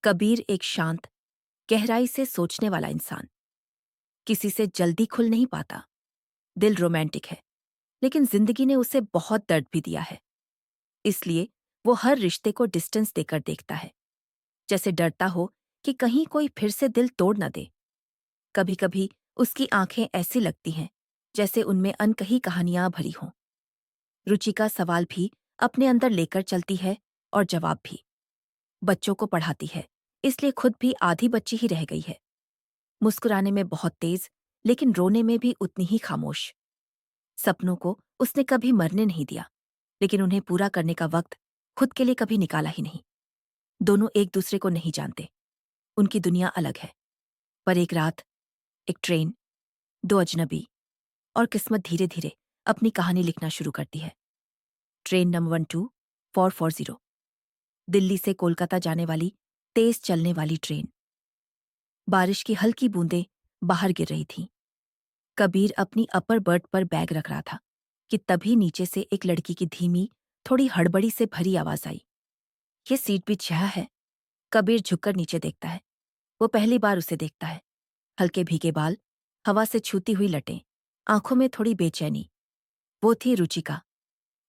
कबीर एक शांत, गहराई से सोचने वाला इंसान। किसी से जल्दी खुल नहीं पाता। दिल रोमांटिक है, लेकिन जिंदगी ने उसे बहुत दर्द भी दिया है। इसलिए वो हर रिश्ते को डिस्टेंस देकर देखता है, जैसे डरता हो कि कहीं कोई फिर से दिल तोड़ न दे। कभी कभी उसकी आंखें ऐसी लगती हैं जैसे उनमें अनकही कहानियां भरी हों। रुचिका सवाल भी अपने अंदर लेकर चलती है और जवाब भी। बच्चों को पढ़ाती है, इसलिए खुद भी आधी बच्ची ही रह गई है। मुस्कुराने में बहुत तेज, लेकिन रोने में भी उतनी ही खामोश। सपनों को उसने कभी मरने नहीं दिया, लेकिन उन्हें पूरा करने का वक्त खुद के लिए कभी निकाला ही नहीं। दोनों एक दूसरे को नहीं जानते, उनकी दुनिया अलग है। पर एक रात, एक ट्रेन, दो अजनबी और किस्मत धीरे धीरे अपनी कहानी लिखना शुरू करती है। ट्रेन नंबर 12440, दिल्ली से कोलकाता जाने वाली तेज चलने वाली ट्रेन। बारिश की हल्की बूंदें बाहर गिर रही थीं। कबीर अपनी अपर बर्थ पर बैग रख रहा था कि तभी नीचे से एक लड़की की धीमी, थोड़ी हड़बड़ी से भरी आवाज आई। ये सीट भी छह है। कबीर झुककर नीचे देखता है। वो पहली बार उसे देखता है। हल्के भीगे बाल, हवा से छूती हुई लटें, आंखों में थोड़ी बेचैनी। वो थी रुचिका।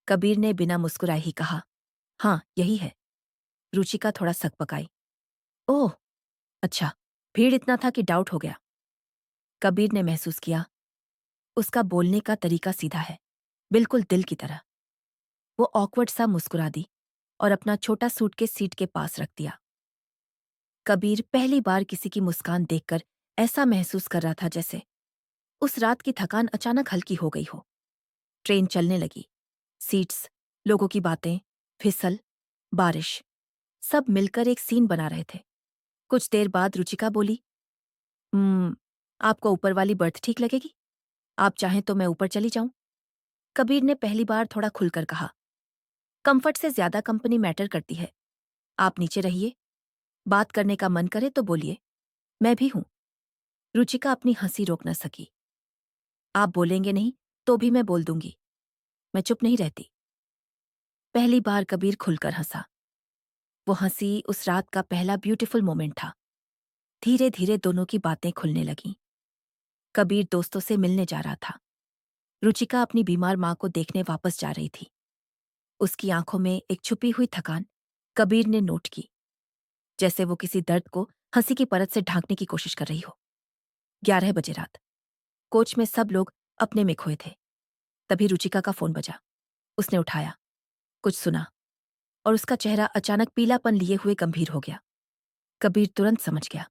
कबीर ने बिना मुस्कुराए ही कहा, हाँ यही है। रुचिका थोड़ा सकपकाई। ओह, अच्छा। भीड़ इतना था कि डाउट हो गया। कबीर ने महसूस किया, उसका बोलने का तरीका सीधा है, बिल्कुल दिल की तरह। वो ऑकवर्ड सा मुस्कुरा दी और अपना छोटा सूटकेस सीट के पास रख दिया। कबीर पहली बार किसी की मुस्कान देखकर ऐसा महसूस कर रहा था जैसे उस रात की थकान अचानक हल्की हो गई हो। ट्रेन चलने लगी। सीट्स, लोगों की बातें, फिसल, बारिश, सब मिलकर एक सीन बना रहे थे। कुछ देर बाद रुचिका बोली, आपको ऊपर वाली बर्थ ठीक लगेगी? आप चाहें तो मैं ऊपर चली जाऊं? कबीर ने पहली बार थोड़ा खुलकर कहा, कंफर्ट से ज्यादा कंपनी मैटर करती है। आप नीचे रहिए। बात करने का मन करे तो बोलिए, मैं भी हूं। रुचिका अपनी हंसी रोक न सकी। आप बोलेंगे नहीं तो भी मैं बोल दूंगी। मैं चुप नहीं रहती। पहली बार कबीर खुलकर हंसा। वो हंसी उस रात का पहला ब्यूटीफुल मोमेंट था। धीरे धीरे दोनों की बातें खुलने लगीं। कबीर दोस्तों से मिलने जा रहा था। रुचिका अपनी बीमार मां को देखने वापस जा रही थी। उसकी आंखों में एक छुपी हुई थकान कबीर ने नोट की, जैसे वो किसी दर्द को हंसी की परत से ढांकने की कोशिश कर रही हो। 11 बजे रात। कोच में सब लोग अपने में खोए थे। तभी रुचिका का फोन बजा। उसने उठाया, कुछ सुना, और उसका चेहरा अचानक पीलापन लिए हुए गंभीर हो गया। कबीर तुरंत समझ गया,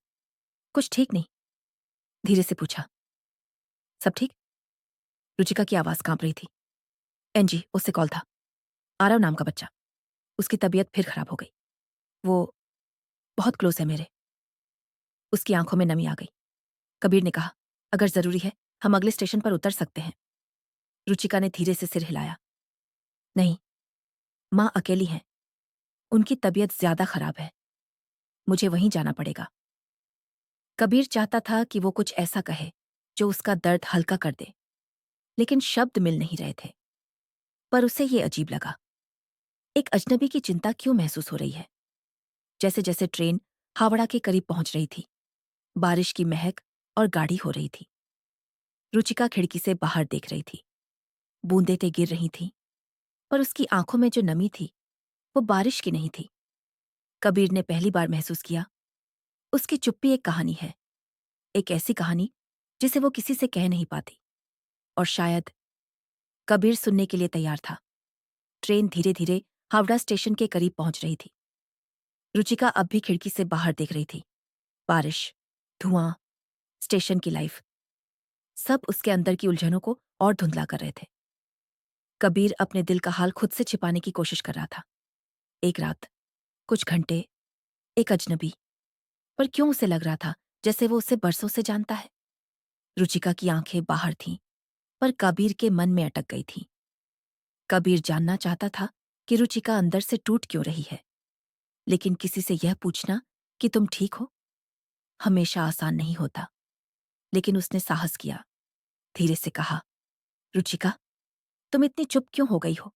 कुछ ठीक नहीं। धीरे से पूछा, सब ठीक? रुचिका की आवाज कांप रही थी। एनजी, उससे कॉल था। आरव नाम का बच्चा। उसकी तबीयत फिर खराब हो गई। वो बहुत क्लोज है मेरे। उसकी आंखों में नमी आ गई। कबीर ने कहा, अगर जरूरी है हम अगले स्टेशन पर उतर सकते हैं। रुचिका ने धीरे से सिर हिलाया। नहीं, मां अकेली हैं। उनकी तबीयत ज्यादा खराब है। मुझे वहीं जाना पड़ेगा। कबीर चाहता था कि वो कुछ ऐसा कहे जो उसका दर्द हल्का कर दे, लेकिन शब्द मिल नहीं रहे थे। पर उसे ये अजीब लगा। एक अजनबी की चिंता क्यों महसूस हो रही है? जैसे जैसे ट्रेन हावड़ा के करीब पहुंच रही थी, बारिश की महक और गाढ़ी हो रही थी। रुचिका खिड़की से बाहर देख रही थी। बूंदें ते गिर रही थीं, पर उसकी आंखों में जो नमी थी वो बारिश की नहीं थी। कबीर ने पहली बार महसूस किया, उसकी चुप्पी एक कहानी है। एक ऐसी कहानी जिसे वो किसी से कह नहीं पाती। और शायद कबीर सुनने के लिए तैयार था। ट्रेन धीरे धीरे हावड़ा स्टेशन के करीब पहुंच रही थी। रुचिका अब भी खिड़की से बाहर देख रही थी। बारिश, धुआं, स्टेशन की लाइफ, सब उसके अंदर की उलझनों को और धुंधला कर रहे थे। कबीर अपने दिल का हाल खुद से छिपाने की कोशिश कर रहा था। एक रात, कुछ घंटे, एक अजनबी, पर क्यों उसे लग रहा था जैसे वो उसे बरसों से जानता है। रुचिका की आंखें बाहर थीं, पर कबीर के मन में अटक गई थीं। कबीर जानना चाहता था कि रुचिका अंदर से टूट क्यों रही है, लेकिन किसी से यह पूछना कि तुम ठीक हो हमेशा आसान नहीं होता। लेकिन उसने साहस किया। धीरे से कहा, रुचिका, तुम इतनी चुप क्यों हो गई हो?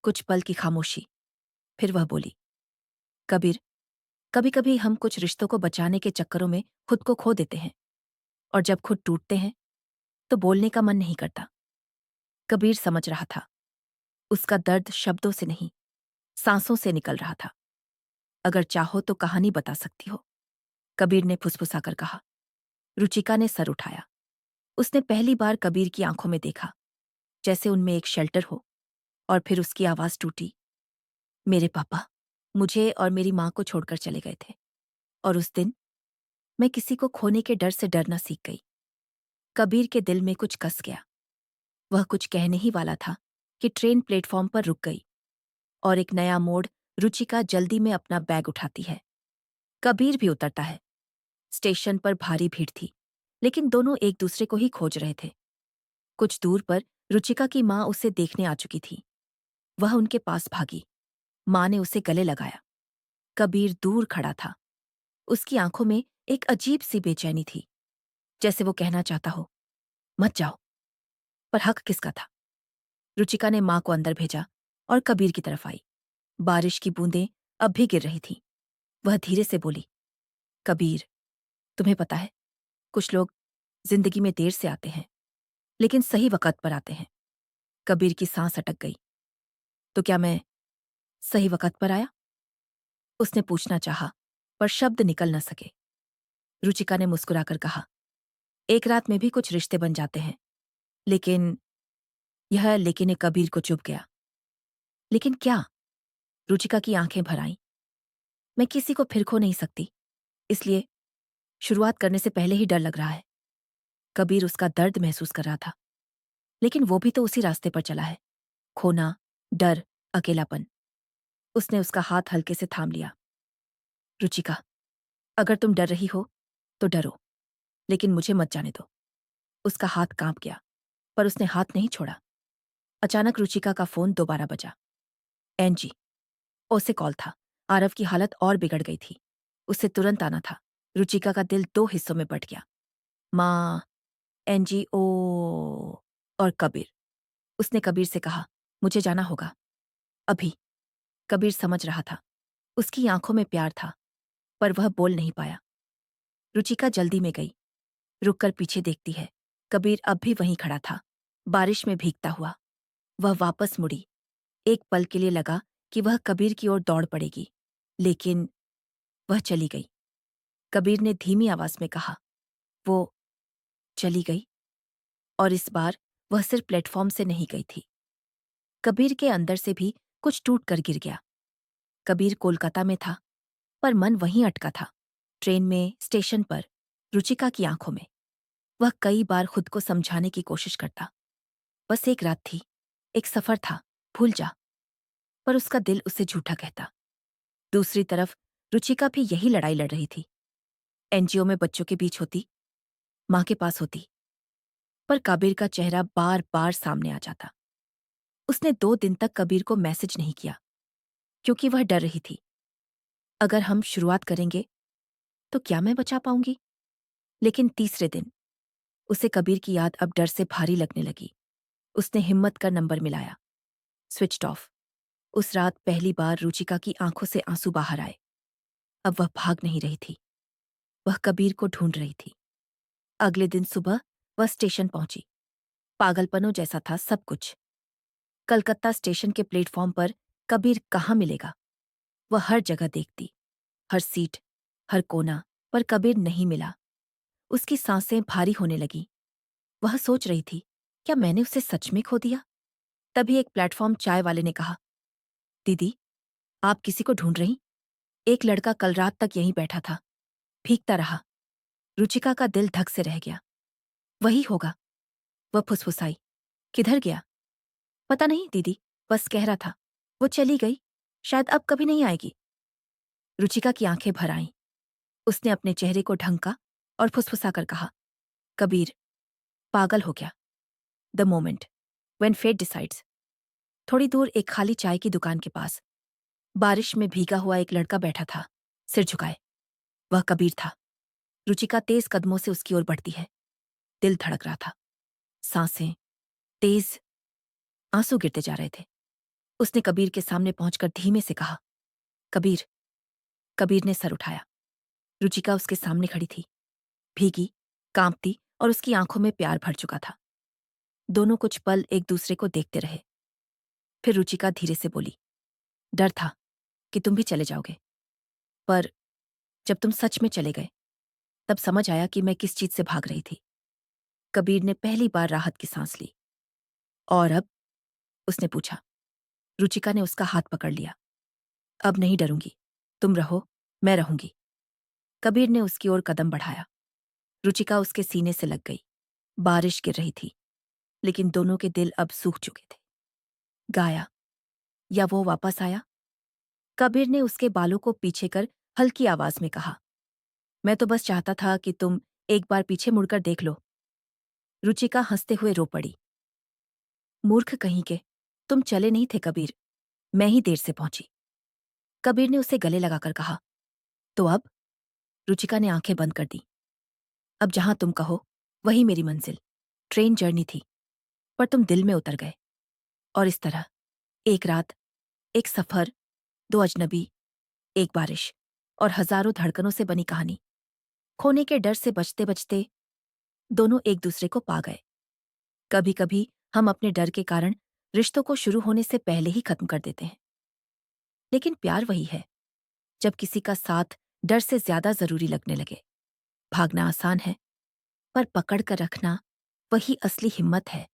कुछ पल की खामोशी, फिर वह बोली, कबीर, कभी कभी हम कुछ रिश्तों को बचाने के चक्करों में खुद को खो देते हैं, और जब खुद टूटते हैं तो बोलने का मन नहीं करता। कबीर समझ रहा था, उसका दर्द शब्दों से नहीं, सांसों से निकल रहा था। अगर चाहो तो कहानी बता सकती हो, कबीर ने फुसफुसाकर कहा। रुचिका ने सर उठाया। उसने पहली बार कबीर की आंखों में देखा, जैसे उनमें एक शेल्टर हो। और फिर उसकी आवाज टूटी। मेरे पापा मुझे और मेरी मां को छोड़कर चले गए थे, और उस दिन मैं किसी को खोने के डर से डरना सीख गई। कबीर के दिल में कुछ कस गया। वह कुछ कहने ही वाला था कि ट्रेन प्लेटफॉर्म पर रुक गई, और एक नया मोड़। रुचिका जल्दी में अपना बैग उठाती है। कबीर भी उतरता है। स्टेशन पर भारी भीड़ थी, लेकिन दोनों एक दूसरे को ही खोज रहे थे। कुछ दूर पर रुचिका की मां उसे देखने आ चुकी थी। वह उनके पास भागी। मां ने उसे गले लगाया। कबीर दूर खड़ा था। उसकी आंखों में एक अजीब सी बेचैनी थी, जैसे वो कहना चाहता हो, मत जाओ। पर हक किसका था? रुचिका ने मां को अंदर भेजा और कबीर की तरफ आई। बारिश की बूंदें अब भी गिर रही थीं। वह धीरे से बोली, कबीर, तुम्हें पता है, कुछ लोग जिंदगी में देर से आते हैं, लेकिन सही वक्त पर आते हैं। कबीर की सांस अटक गई। तो क्या मैं सही वक्त पर आया? उसने पूछना चाहा, पर शब्द निकल न सके। रुचिका ने मुस्कुराकर कहा, एक रात में भी कुछ रिश्ते बन जाते हैं, लेकिन यह लेकिन एक कबीर को चुभ गया। लेकिन क्या? रुचिका की आंखें भर आईं। मैं किसी को फिर खो नहीं सकती, इसलिए शुरुआत करने से पहले ही डर लग रहा है। कबीर उसका दर्द महसूस कर रहा था, लेकिन वो भी तो उसी रास्ते पर चला है। खोना, डर, अकेलापन। उसने उसका हाथ हल्के से थाम लिया। रुचिका, अगर तुम डर रही हो तो डरो, लेकिन मुझे मत जाने दो। उसका हाथ कांप गया, पर उसने हाथ नहीं छोड़ा। अचानक रुचिका का फोन दोबारा बजा। एनजी। उसे कॉल था। आरव की हालत और बिगड़ गई थी। उसे तुरंत आना था। रुचिका का दिल दो हिस्सों में बंट गया। माँ, एनजीओ और कबीर। उसने कबीर से कहा, मुझे जाना होगा अभी। कबीर समझ रहा था। उसकी आंखों में प्यार था, पर वह बोल नहीं पाया। रुचिका जल्दी में गई। रुककर पीछे देखती है। कबीर अब भी वहीं खड़ा था, बारिश में भीगता हुआ। वह वापस मुड़ी। एक पल के लिए लगा कि वह कबीर की ओर दौड़ पड़ेगी, लेकिन वह चली गई। कबीर ने धीमी आवाज में कहा, वो चली गई। और इस बार वह सिर्फ प्लेटफॉर्म से नहीं गई थी। कबीर के अंदर से भी कुछ टूट कर गिर गया। कबीर कोलकाता में था, पर मन वहीं अटका था। ट्रेन में, स्टेशन पर, रुचिका की आंखों में। वह कई बार खुद को समझाने की कोशिश करता। बस एक रात थी, एक सफर था, भूल जा। पर उसका दिल उसे झूठा कहता। दूसरी तरफ रुचिका भी यही लड़ाई लड़ रही थी। एनजीओ में बच्चों के बीच होती, मां के पास होती, पर कबीर का चेहरा बार बार सामने आ जाता। उसने 2 दिन तक कबीर को मैसेज नहीं किया, क्योंकि वह डर रही थी। अगर हम शुरुआत करेंगे तो क्या मैं बचा पाऊंगी? लेकिन तीसरे दिन उसे कबीर की याद अब डर से भारी लगने लगी। उसने हिम्मत कर नंबर मिलाया। Switched off. उस रात पहली बार रुचिका की आंखों से आंसू बाहर आए। अब वह भाग नहीं रही थी, वह कबीर को ढूंढ रही थी। अगले दिन सुबह वह स्टेशन पहुंची। पागलपनों जैसा था सब कुछ। कलकत्ता स्टेशन के प्लेटफॉर्म पर कबीर कहाँ मिलेगा? वह हर जगह देखती, हर सीट, हर कोना, पर कबीर नहीं मिला। उसकी सांसें भारी होने लगीं। वह सोच रही थी, क्या मैंने उसे सच में खो दिया? तभी एक प्लेटफॉर्म चाय वाले ने कहा, दीदी, आप किसी को ढूंढ रही? एक लड़का कल रात तक यहीं बैठा था, भीगता रहा। रुचिका का दिल धक से रह गया। वही होगा। वह फुसफुसाई, किधर गया? पता नहीं दीदी, बस कह रहा था। वो चली गई, शायद अब कभी नहीं आएगी। रुचिका की आंखें भर आईं। उसने अपने चेहरे को ढंका और फुसफुसाकर कहा, कबीर पागल हो गया। The moment when fate decides. थोड़ी दूर एक खाली चाय की दुकान के पास बारिश में भीगा हुआ एक लड़का बैठा था, सिर झुकाए। वह कबीर था। रुचिका तेज कदमों से उसकी ओर बढ़ती है। दिल धड़क रहा था। सांसें तेज, आंसू गिरते जा रहे थे। उसने कबीर के सामने पहुंचकर धीमे से कहा, कबीर, कबीर ने सर उठाया। रुचिका उसके सामने खड़ी थी, भीगी, कांपती और उसकी आंखों में प्यार भर चुका था। दोनों कुछ पल एक दूसरे को देखते रहे। फिर रुचिका धीरे से बोली, डर था कि तुम भी चले जाओगे, पर जब तुम सच में चले गए तब समझ आया कि मैं किस चीज से भाग रही थी। कबीर ने पहली बार राहत की सांस ली। और अब? उसने पूछा। रुचिका ने उसका हाथ पकड़ लिया। अब नहीं डरूंगी, तुम रहो, मैं रहूंगी। कबीर ने उसकी ओर कदम बढ़ाया। रुचिका उसके सीने से लग गई। बारिश गिर रही थी, लेकिन दोनों के दिल अब सूख चुके थे। गाया, या वो वापस आया? कबीर ने उसके बालों को पीछे कर हल्की आवाज में कहा, मैं तो बस चाहता था कि तुम एक बार पीछे मुड़कर देख लो। रुचिका हंसते हुए रो पड़ी। मूर्ख कहीं के, तुम चले नहीं थे कबीर, मैं ही देर से पहुंची। कबीर ने उसे गले लगाकर कहा, तो अब? रुचिका ने आंखें बंद कर दी। अब जहां तुम कहो वही मेरी मंजिल। ट्रेन जर्नी थी, पर तुम दिल में उतर गए। और इस तरह, एक रात, एक सफर, दो अजनबी, एक बारिश और हजारों धड़कनों से बनी कहानी। खोने के डर से बचते बचते दोनों एक दूसरे को पा गए। कभी कभी हम अपने डर के कारण रिश्तों को शुरू होने से पहले ही खत्म कर देते हैं। लेकिन प्यार वही है, जब किसी का साथ डर से ज्यादा जरूरी लगने लगे। भागना आसान है, पर पकड़ कर रखना वही असली हिम्मत है।